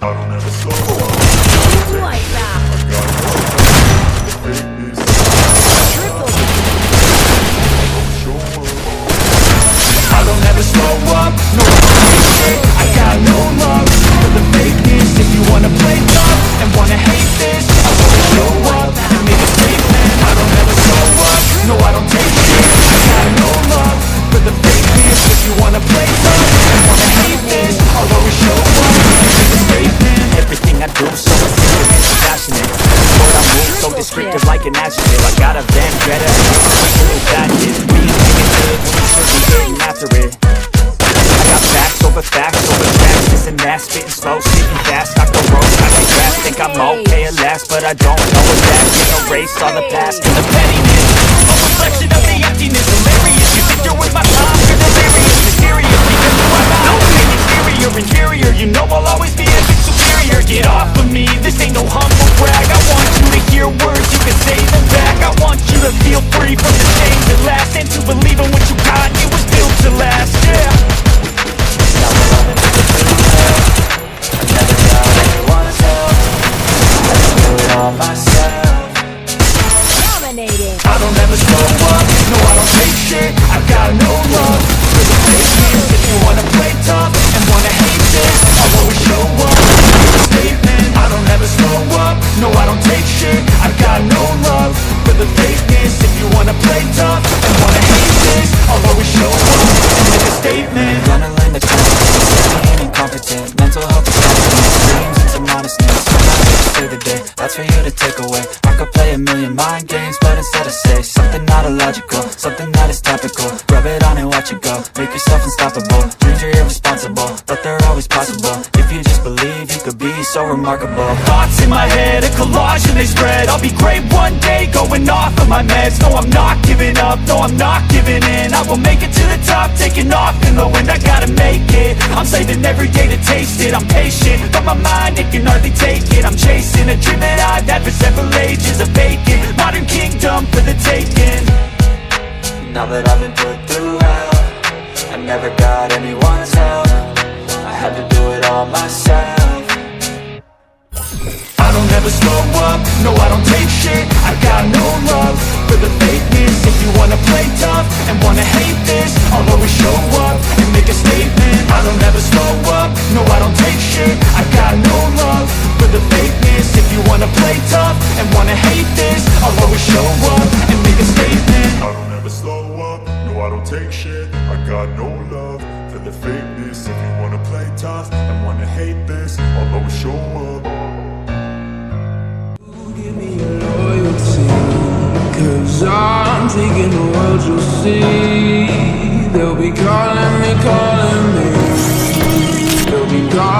I don't ever slow up. Like that. Fakeness. Triple. Show up. I don't ever slow up, no I don't hate shit. I got no love for the fakeness. If you wanna play tough and wanna hate this, I'll always show up and make a statement. I don't ever slow up, no I don't take shit. I got no love for the fakeness. If you wanna play tough and wanna hate this, I'll always show up and make a statement. Everything I do so serious, passionate. Lord, I move so descriptive like an adjective. I got a vendetta, that is being negative when you should be getting after it. I got facts over tracks, this and that. Spitting slow, spitting fast, I go roast, I get gas. Think I'm okay at last, but I don't know if that can erase all the past and the pettiness. A reflection of the emptiness, hilarious. You think you're with my time, you're delirious. Mysterious, because you are not open. Exterior, inferior, you know I'll always be a bit superior. Get off of me, this ain't no humble brag. I want you to hear words, you can say them back. I want you to feel free from the shame that lasts, and to believe in what you got, it was built to last, yeah. Now we're running into the hell. I never got anyone's help. I had to do it all myself. Dominating. I don't ever slow up, no I don't take shit. I've got no love for the fakeness. If you wanna play tough and wanna hate this, I'll always show up and make a statement. I don't ever slow up, no I don't take shit. I've got no love for the fakeness. If you wanna play tough and wanna hate this, I'll always show up and make a statement. Gonna learn the consequences of being incompetent. Mental health is confidence, dreams and some honestness. I'm not here to save the day, that's for you to take away. I could play a million mind games, but instead I say something not illogical, something that is topical. Rub it on and watch it go, make yourself unstoppable. Dreams are irresponsible, but they're always possible. If you just believe, you could be so remarkable. Thoughts in my head, a collage and they spread. I'll be great one day, going off of my meds. No, I'm not giving up, no, I'm not giving in. I will make it to the top, taking off in the wind. I gotta make it, I'm saving every day to taste it. I'm patient, but my mind, it can hardly take it. I'm chasing a dream that I've had for several ages. A vacant, modern kingdom for the taking. Now that I've been put through hell, I never got anyone's help. I had to do it all myself. I don't ever slow up, no I don't take shit. I got no love for the fakeness. If you wanna play tough and wanna hate this, I'll always show up and make a statement. I don't ever slow up, no I don't take shit. I got no love for the fakeness. If you wanna play tough and wanna hate this, I'll always show up and make a statement. I don't ever slow up, no I don't take shit. I got no love for the fakeness. If you wanna play tough and wanna hate this, I'll always show up. Give me your loyalty, 'cause I'm taking the world, you'll see. They'll be calling me, They'll be calling